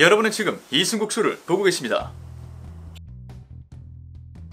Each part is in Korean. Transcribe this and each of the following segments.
여러분은 지금 이승국쇼를 보고 계십니다.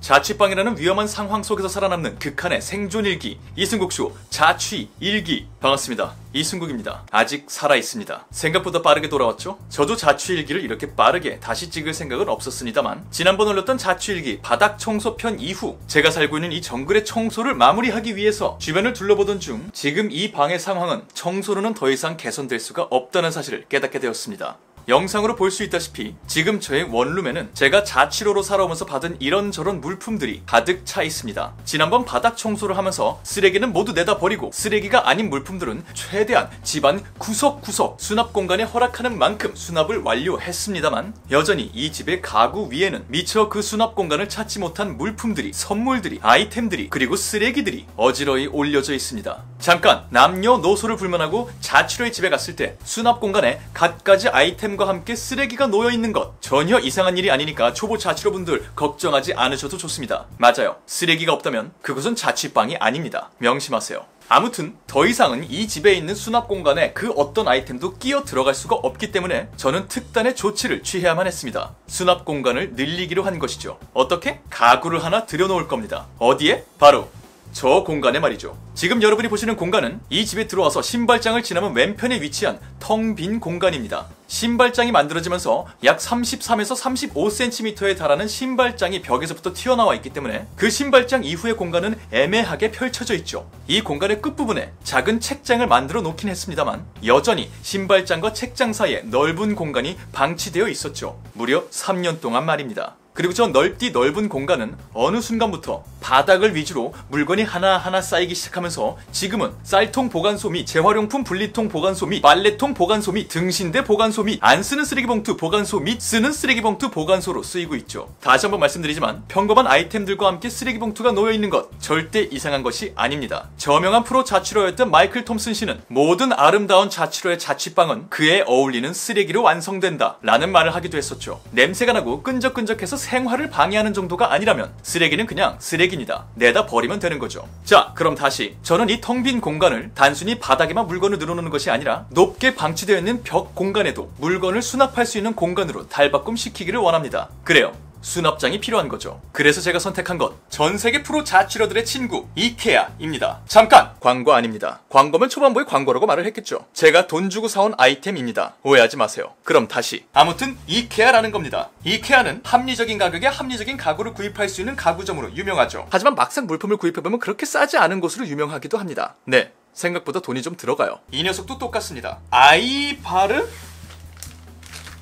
자취방이라는 위험한 상황 속에서 살아남는 극한의 생존일기 이승국쇼 자취일기. 반갑습니다. 이승국입니다. 아직 살아있습니다. 생각보다 빠르게 돌아왔죠? 저도 자취일기를 이렇게 빠르게 다시 찍을 생각은 없었습니다만 지난번 올렸던 자취일기 바닥 청소편 이후 제가 살고 있는 이 정글의 청소를 마무리하기 위해서 주변을 둘러보던 중 지금 이 방의 상황은 청소로는 더 이상 개선될 수가 없다는 사실을 깨닫게 되었습니다. 영상으로 볼 수 있다시피 지금 저의 원룸에는 제가 자취로로 살아오면서 받은 이런저런 물품들이 가득 차 있습니다. 지난번 바닥 청소를 하면서 쓰레기는 모두 내다 버리고 쓰레기가 아닌 물품들은 최대한 집안 구석구석 수납 공간에 허락하는 만큼 수납을 완료했습니다만 여전히 이 집의 가구 위에는 미처 그 수납 공간을 찾지 못한 물품들이, 선물들이, 아이템들이, 그리고 쓰레기들이 어지러이 올려져 있습니다. 잠깐 남녀노소를 불문하고 자취로의 집에 갔을 때 수납 공간에 갖가지 아이템 과 함께 쓰레기가 놓여있는 것 전혀 이상한 일이 아니니까 초보 자취로분들 걱정하지 않으셔도 좋습니다. 맞아요. 쓰레기가 없다면 그것은 자취방이 아닙니다. 명심하세요. 아무튼 더 이상은 이 집에 있는 수납 공간에 그 어떤 아이템도 끼어 들어갈 수가 없기 때문에 저는 특단의 조치를 취해야만 했습니다. 수납 공간을 늘리기로 한 것이죠. 어떻게? 가구를 하나 들여놓을 겁니다. 어디에? 바로 저 공간에 말이죠. 지금 여러분이 보시는 공간은 이 집에 들어와서 신발장을 지나면 왼편에 위치한 텅 빈 공간입니다. 신발장이 만들어지면서 약 33에서 35cm에 달하는 신발장이 벽에서부터 튀어나와 있기 때문에 그 신발장 이후의 공간은 애매하게 펼쳐져 있죠. 이 공간의 끝부분에 작은 책장을 만들어 놓긴 했습니다만 여전히 신발장과 책장 사이에 넓은 공간이 방치되어 있었죠. 무려 3년 동안 말입니다. 그리고 저 넓은 공간은 어느 순간부터 바닥을 위주로 물건이 하나하나 쌓이기 시작하면서 지금은 쌀통 보관소 및 재활용품 분리통 보관소 및 빨래통 보관소 및 등신대 보관소 및 안 쓰는 쓰레기봉투 보관소 및 쓰는 쓰레기봉투 보관소로 쓰이고 있죠. 다시 한번 말씀드리지만 평범한 아이템들과 함께 쓰레기봉투가 놓여있는 것 절대 이상한 것이 아닙니다. 저명한 프로 자취러였던 마이클 톰슨 씨는 모든 아름다운 자취러의 자취방은 그에 어울리는 쓰레기로 완성된다 라는 말을 하기도 했었죠. 냄새가 나고 끈적끈적해서 생활을 방해하는 정도가 아니라면 쓰레기는 그냥 쓰레기입니다. 내다 버리면 되는 거죠. 자, 그럼 다시 저는 이 텅 빈 공간을 단순히 바닥에만 물건을 늘어놓는 것이 아니라 높게 방치되어 있는 벽 공간에도 물건을 수납할 수 있는 공간으로 탈바꿈 시키기를 원합니다. 그래요. 수납장이 필요한 거죠. 그래서 제가 선택한 것 전세계 프로 자취러들의 친구 이케아입니다. 잠깐! 광고 아닙니다. 광고면 초반부에 광고라고 말을 했겠죠. 제가 돈 주고 사온 아이템입니다. 오해하지 마세요. 그럼 다시 아무튼 이케아라는 겁니다. 이케아는 합리적인 가격에 합리적인 가구를 구입할 수 있는 가구점으로 유명하죠. 하지만 막상 물품을 구입해보면 그렇게 싸지 않은 곳으로 유명하기도 합니다. 네, 생각보다 돈이 좀 들어가요. 이 녀석도 똑같습니다. 아이바르?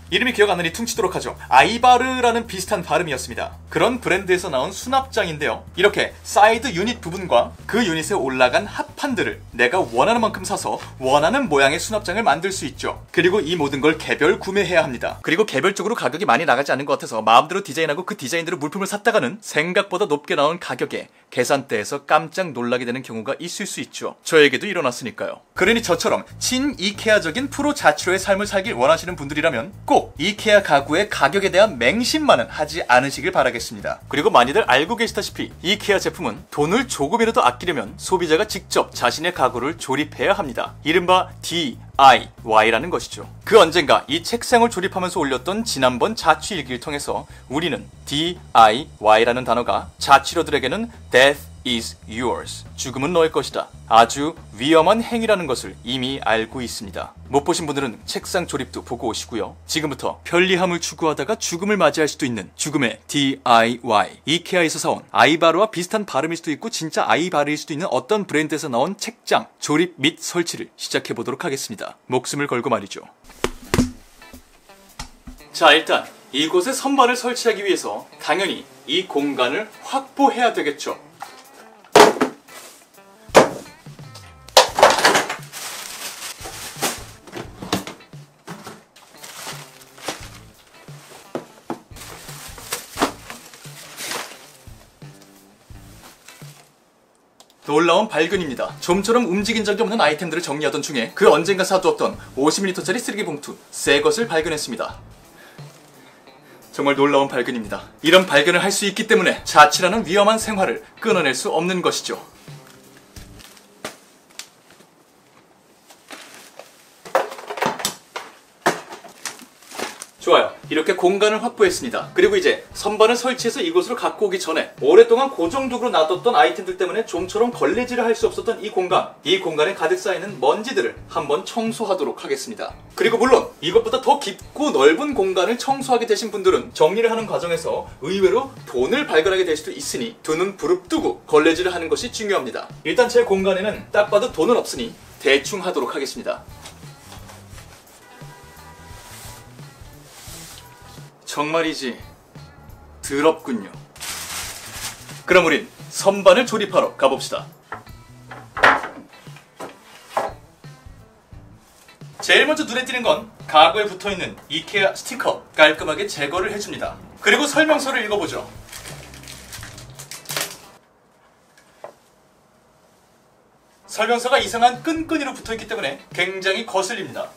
이름이 기억 안 나니 퉁치도록 하죠. 아이바르라는 비슷한 발음이었습니다. 그런 브랜드에서 나온 수납장인데요. 이렇게 사이드 유닛 부분과 그 유닛에 올라간 합판들을 내가 원하는 만큼 사서 원하는 모양의 수납장을 만들 수 있죠. 그리고 이 모든 걸 개별 구매해야 합니다. 그리고 개별적으로 가격이 많이 나가지 않은 것 같아서 마음대로 디자인하고 그 디자인대로 물품을 샀다가는 생각보다 높게 나온 가격에 계산대에서 깜짝 놀라게 되는 경우가 있을 수 있죠. 저에게도 일어났으니까요. 그러니 저처럼 친 이케아적인 프로 자취로의 삶을 살길 원하시는 분들이라면 꼭 이케아 가구의 가격에 대한 맹신만은 하지 않으시길 바라겠습니다. 그리고 많이들 알고 계시다시피 이케아 제품은 돈을 조금이라도 아끼려면 소비자가 직접 자신의 가구를 조립해야 합니다. 이른바 DIY라는 것이죠. 그 언젠가 이 책상을 조립하면서 올렸던 지난번 자취일기를 통해서 우리는 DIY라는 단어가 자취러들에게는 Death is yours. 죽음은 너의 것이다. 아주 위험한 행위라는 것을 이미 알고 있습니다. 못 보신 분들은 책상 조립도 보고 오시고요. 지금부터 편리함을 추구하다가 죽음을 맞이할 수도 있는 죽음의 DIY. 이케아에서 사온 아이바르와 비슷한 발음일 수도 있고 진짜 아이바르일 수도 있는 어떤 브랜드에서 나온 책장 조립 및 설치를 시작해보도록 하겠습니다. 목숨을 걸고 말이죠. 자, 일단 이곳에 선반을 설치하기 위해서 당연히 이 공간을 확보해야 되겠죠. 놀라운 발견입니다. 좀처럼 움직인 적이 없는 아이템들을 정리하던 중에 그 언젠가 사두었던 50ml짜리 쓰레기 봉투 새 것을 발견했습니다. 정말 놀라운 발견입니다. 이런 발견을 할 수 있기 때문에 자취라는 위험한 생활을 끊어낼 수 없는 것이죠. 좋아요. 이렇게 공간을 확보했습니다. 그리고 이제 선반을 설치해서 이곳으로 갖고 오기 전에 오랫동안 고정적으로 놔뒀던 아이템들 때문에 좀처럼 걸레질을 할 수 없었던 이 공간에 가득 쌓이는 먼지들을 한번 청소하도록 하겠습니다. 그리고 물론 이것보다 더 깊고 넓은 공간을 청소하게 되신 분들은 정리를 하는 과정에서 의외로 돈을 발견하게 될 수도 있으니 두 눈 부릅뜨고 걸레질을 하는 것이 중요합니다. 일단 제 공간에는 딱 봐도 돈은 없으니 대충 하도록 하겠습니다. 정말이지 더럽군요. 그럼 우린 선반을 조립하러 가봅시다. 제일 먼저 눈에 띄는 건 가구에 붙어있는 이케아 스티커 깔끔하게 제거를 해줍니다. 그리고 설명서를 읽어보죠. 설명서가 이상한 끈끈이로 붙어있기 때문에 굉장히 거슬립니다.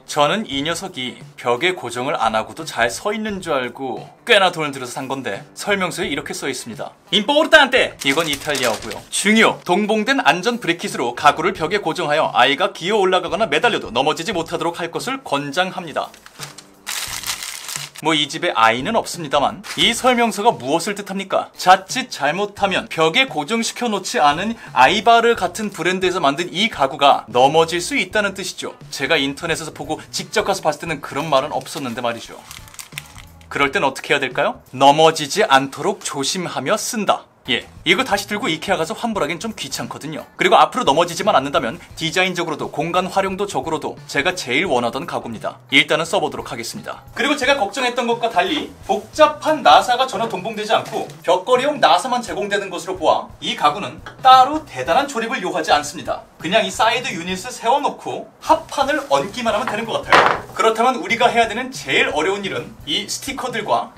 저는 이 녀석이 벽에 고정을 안 하고도 잘 서 있는 줄 알고 꽤나 돈을 들여서 산 건데 설명서에 이렇게 써 있습니다. 임포르탄테! 이건 이탈리아어고요. 중요! 동봉된 안전 브레킷으로 가구를 벽에 고정하여 아이가 기어 올라가거나 매달려도 넘어지지 못하도록 할 것을 권장합니다. 뭐 이 집에 아이는 없습니다만 이 설명서가 무엇을 뜻합니까? 자칫 잘못하면 벽에 고정시켜 놓지 않은 아이바르 같은 브랜드에서 만든 이 가구가 넘어질 수 있다는 뜻이죠. 제가 인터넷에서 보고 직접 가서 봤을 때는 그런 말은 없었는데 말이죠. 그럴 땐 어떻게 해야 될까요? 넘어지지 않도록 조심하며 쓴다. 예, 이거 다시 들고 이케아 가서 환불하기는 좀 귀찮거든요. 그리고 앞으로 넘어지지만 않는다면 디자인적으로도 공간 활용도 적으로도 제가 제일 원하던 가구입니다. 일단은 써보도록 하겠습니다. 그리고 제가 걱정했던 것과 달리 복잡한 나사가 전혀 동봉되지 않고 벽걸이용 나사만 제공되는 것으로 보아 이 가구는 따로 대단한 조립을 요하지 않습니다. 그냥 이 사이드 유닛을 세워놓고 합판을 얹기만 하면 되는 것 같아요. 그렇다면 우리가 해야 되는 제일 어려운 일은 이 스티커들과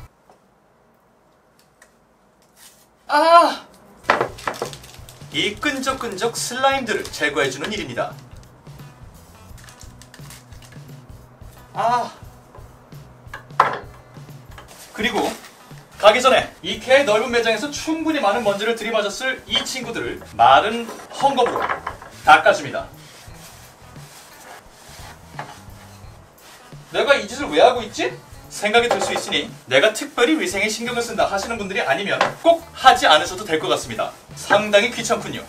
이 끈적끈적 슬라임들을 제거해주는 일입니다. 그리고 가기 전에 이케아의 넓은 매장에서 충분히 많은 먼지를 들이마셨을 이 친구들을 마른 헝겊으로 닦아줍니다. 내가 이 짓을 왜 하고 있지? 생각이 들 수 있으니 내가 특별히 위생에 신경을 쓴다 하시는 분들이 아니면 꼭 하지 않으셔도 될 것 같습니다. 상당히 귀찮군요.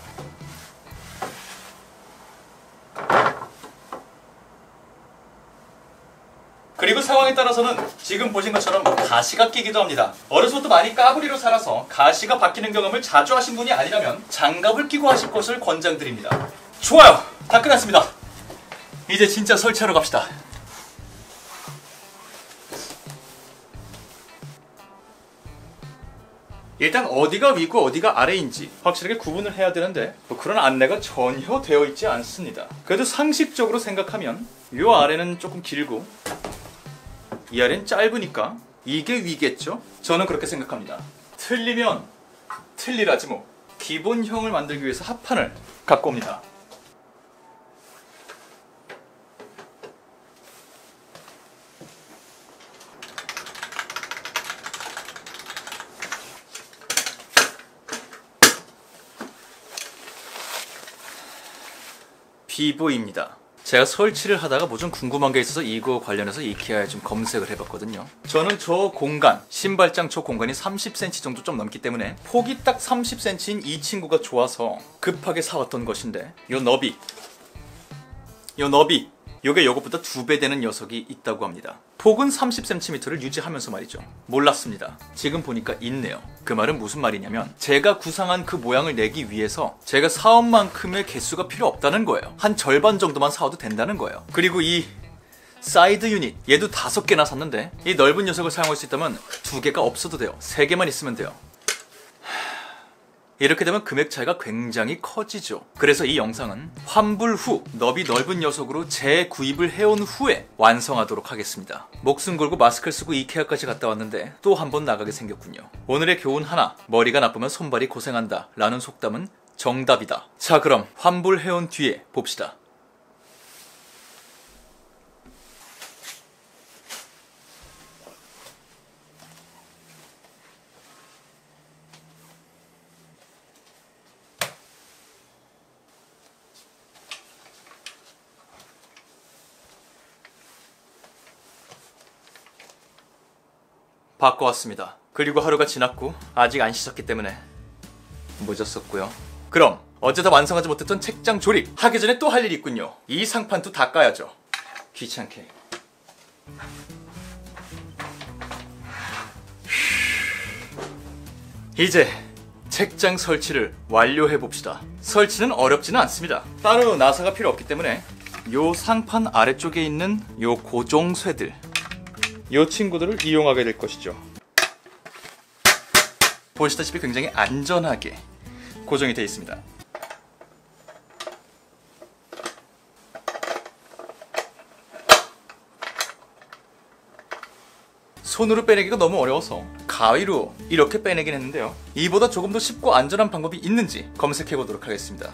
그리고 상황에 따라서는 지금 보신 것처럼 가시가 끼기도 합니다. 어려서부터 많이 까불이로 살아서 가시가 박히는 경험을 자주 하신 분이 아니라면 장갑을 끼고 하실 것을 권장드립니다. 좋아요! 다 끝났습니다. 이제 진짜 설치하러 갑시다. 일단 어디가 위고 어디가 아래인지 확실하게 구분을 해야 되는데 뭐 그런 안내가 전혀 되어 있지 않습니다. 그래도 상식적으로 생각하면 이 아래는 조금 길고 이 아래는 짧으니까 이게 위겠죠? 저는 그렇게 생각합니다. 틀리면 틀리라지 뭐. 기본형을 만들기 위해서 합판을 갖고 옵니다. 비보입니다. 제가 설치를 하다가 뭐 좀 궁금한 게 있어서 이거 관련해서 이케아에 좀 검색을 해봤거든요. 저는 저 공간, 신발장 저 공간이 30cm 정도 좀 넘기 때문에 폭이 딱 30cm인 이 친구가 좋아서 급하게 사왔던 것인데 요 너비 요게 요것보다 2배 되는 녀석이 있다고 합니다. 폭은 30cm를 유지하면서 말이죠. 몰랐습니다. 지금 보니까 있네요. 그 말은 무슨 말이냐면 제가 구상한 그 모양을 내기 위해서 제가 사온 만큼의 개수가 필요 없다는 거예요. 한 절반 정도만 사와도 된다는 거예요. 그리고 이 사이드 유닛 얘도 5개나 샀는데 이 넓은 녀석을 사용할 수 있다면 2개가 없어도 돼요. 3개만 있으면 돼요. 이렇게 되면 금액 차이가 굉장히 커지죠. 그래서 이 영상은 환불 후 너비 넓은 녀석으로 재구입을 해온 후에 완성하도록 하겠습니다. 목숨 걸고 마스크를 쓰고 이케아까지 갔다 왔는데 또 한 번 나가게 생겼군요. 오늘의 교훈 하나, 머리가 나쁘면 손발이 고생한다 라는 속담은 정답이다. 자, 그럼 환불해온 뒤에 봅시다. 바꿔왔습니다. 그리고 하루가 지났고 아직 안 씻었기 때문에 묻었었고요. 그럼 어제 다 완성하지 못했던 책장 조립 하기 전에 또 할 일이 있군요. 이 상판도 닦아야죠. 귀찮게. 이제 책장 설치를 완료해봅시다. 설치는 어렵지는 않습니다. 따로 나사가 필요 없기 때문에 요 상판 아래쪽에 있는 요 고정쇠들, 요 친구들을 이용하게 될 것이죠. 보시다시피 굉장히 안전하게 고정이 되어 있습니다. 손으로 빼내기가 너무 어려워서 가위로 이렇게 빼내긴 했는데요. 이보다 조금 더 쉽고 안전한 방법이 있는지 검색해 보도록 하겠습니다.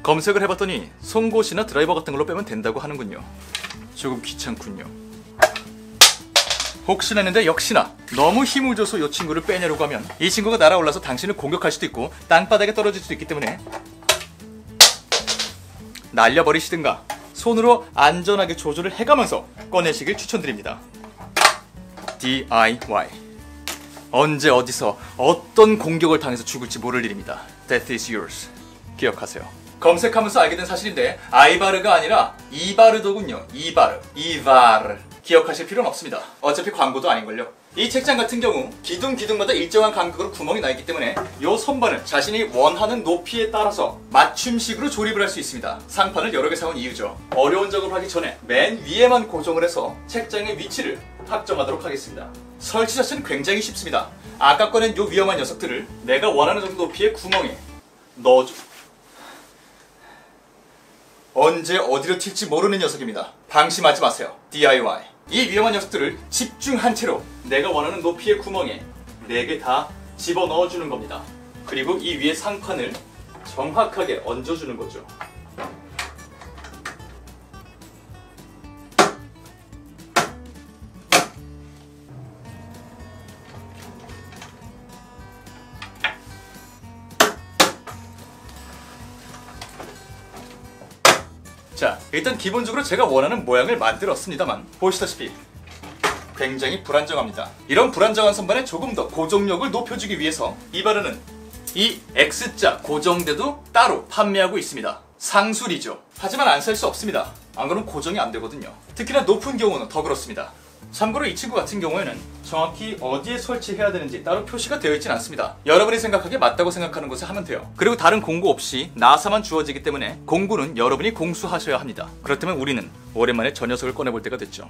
검색을 해봤더니 송곳이나 드라이버 같은 걸로 빼면 된다고 하는군요. 조금 귀찮군요. 혹시나 했는데 역시나 너무 힘을 줘서 이 친구를 빼내려고 하면 이 친구가 날아올라서 당신을 공격할 수도 있고 땅바닥에 떨어질 수도 있기 때문에 날려버리시든가 손으로 안전하게 조절을 해가면서 꺼내시길 추천드립니다. DIY. 언제 어디서 어떤 공격을 당해서 죽을지 모를 일입니다. Death is yours. 기억하세요. 검색하면서 알게 된 사실인데 아이바르가 아니라 이바르도군요. 이바르. 기억하실 필요는 없습니다. 어차피 광고도 아닌걸요. 이 책장 같은 경우 기둥마다 일정한 간격으로 구멍이 나 있기 때문에 이 선반을 자신이 원하는 높이에 따라서 맞춤식으로 조립을 할 수 있습니다. 상판을 여러 개 사온 이유죠. 어려운 작업을 하기 전에 맨 위에만 고정을 해서 책장의 위치를 확정하도록 하겠습니다. 설치 자체는 굉장히 쉽습니다. 아까 꺼낸 요 위험한 녀석들을 내가 원하는 정도 높이의 구멍에 넣어주... 언제 어디로 튈지 모르는 녀석입니다. 방심하지 마세요. DIY. 이 위험한 녀석들을 집중한 채로 내가 원하는 높이의 구멍에 4개 다 집어넣어주는 겁니다. 그리고 이 위에 상판을 정확하게 얹어주는 거죠. 자, 일단 기본적으로 제가 원하는 모양을 만들었습니다만 보시다시피 굉장히 불안정합니다. 이런 불안정한 선반에 조금 더 고정력을 높여주기 위해서 이바르는 이 X자 고정대도 따로 판매하고 있습니다. 상술이죠. 하지만 안 살 수 없습니다. 안 그러면 고정이 안 되거든요. 특히나 높은 경우는 더 그렇습니다. 참고로 이 친구 같은 경우에는 정확히 어디에 설치해야 되는지 따로 표시가 되어 있진 않습니다. 여러분이 생각하기에 맞다고 생각하는 곳에 하면 돼요. 그리고 다른 공구 없이 나사만 주어지기 때문에 공구는 여러분이 공수하셔야 합니다. 그렇다면 우리는 오랜만에 저 녀석을 꺼내볼 때가 됐죠.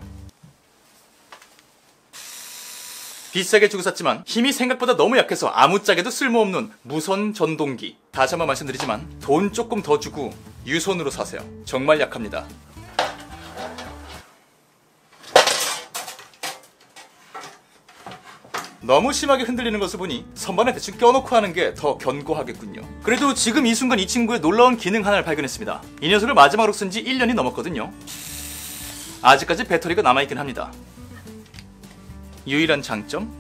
비싸게 주고 샀지만 힘이 생각보다 너무 약해서 아무짝에도 쓸모없는 무선 전동기. 다시 한번 말씀드리지만 돈 조금 더 주고 유선으로 사세요. 정말 약합니다. 너무 심하게 흔들리는 것을 보니 선반에 대충 껴놓고 하는 게 더 견고하겠군요. 그래도 지금 이 순간 이 친구의 놀라운 기능 하나를 발견했습니다. 이 녀석을 마지막으로 쓴 지 1년이 넘었거든요. 아직까지 배터리가 남아있긴 합니다. 유일한 장점?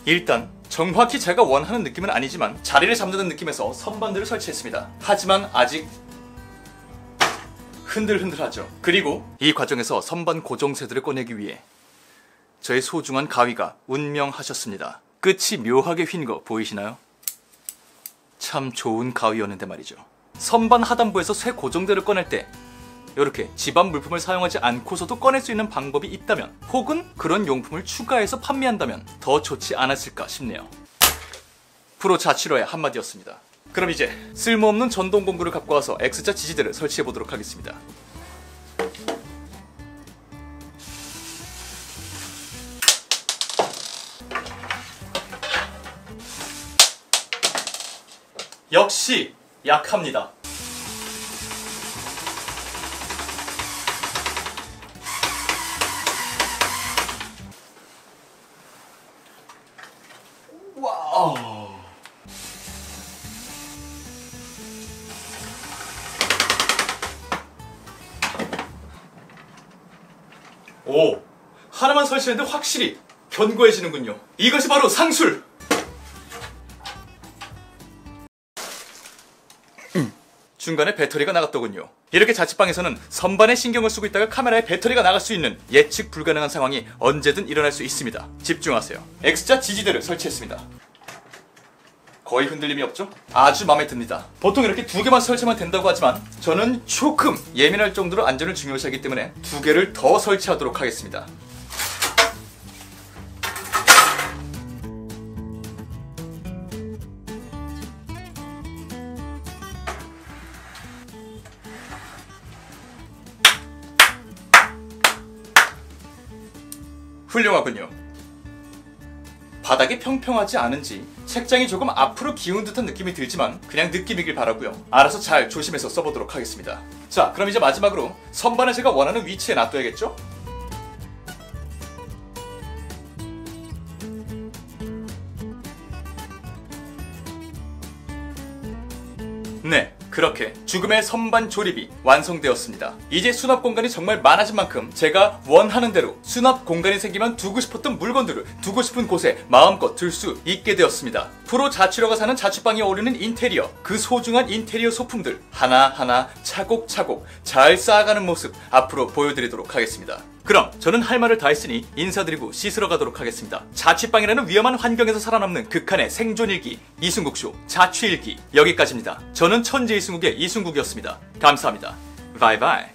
일단 정확히 제가 원하는 느낌은 아니지만 자리를 잡는 느낌에서 선반들을 설치했습니다. 하지만 아직 흔들흔들하죠. 그리고 이 과정에서 선반 고정쇠들을 꺼내기 위해 저의 소중한 가위가 운명하셨습니다. 끝이 묘하게 휜 거 보이시나요? 참 좋은 가위였는데 말이죠. 선반 하단부에서 쇠 고정대를 꺼낼 때 이렇게 집안 물품을 사용하지 않고서도 꺼낼 수 있는 방법이 있다면, 혹은 그런 용품을 추가해서 판매한다면 더 좋지 않았을까 싶네요. 프로 자취러의 한마디였습니다. 그럼 이제 쓸모없는 전동 공구를 갖고 와서 X자 지지대를 설치해 보도록 하겠습니다. 역시 약합니다. 와우. 오, 하나만 설치했는데 확실히 견고해지는군요. 이것이 바로 상술! 중간에 배터리가 나갔더군요. 이렇게 자취방에서는 선반에 신경을 쓰고 있다가 카메라에 배터리가 나갈 수 있는 예측 불가능한 상황이 언제든 일어날 수 있습니다. 집중하세요. X자 지지대를 설치했습니다. 거의 흔들림이 없죠? 아주 마음에 듭니다. 보통 이렇게 2개만 설치하면 된다고 하지만 저는 조금 예민할 정도로 안전을 중요시하기 때문에 2개를 더 설치하도록 하겠습니다. 훌륭하군요. 바닥이 평평하지 않은지 책장이 조금 앞으로 기운 듯한 느낌이 들지만 그냥 느낌이길 바라고요. 알아서 잘 조심해서 써보도록 하겠습니다. 자, 그럼 이제 마지막으로 선반을 제가 원하는 위치에 놔둬야겠죠? 네, 그렇게 죽음의 선반 조립이 완성되었습니다. 이제 수납 공간이 정말 많아진 만큼 제가 원하는 대로 수납 공간이 생기면 두고 싶었던 물건들을 두고 싶은 곳에 마음껏 둘 수 있게 되었습니다. 프로 자취러가 사는 자취방에 어울리는 인테리어, 그 소중한 인테리어 소품들 하나하나 차곡차곡 잘 쌓아가는 모습 앞으로 보여드리도록 하겠습니다. 그럼 저는 할 말을 다 했으니 인사드리고 씻으러 가도록 하겠습니다. 자취방이라는 위험한 환경에서 살아남는 극한의 생존일기 이순국쇼 자취일기 여기까지입니다. 저는 천재 이순국의 이순국이었습니다. 감사합니다. 바이바이.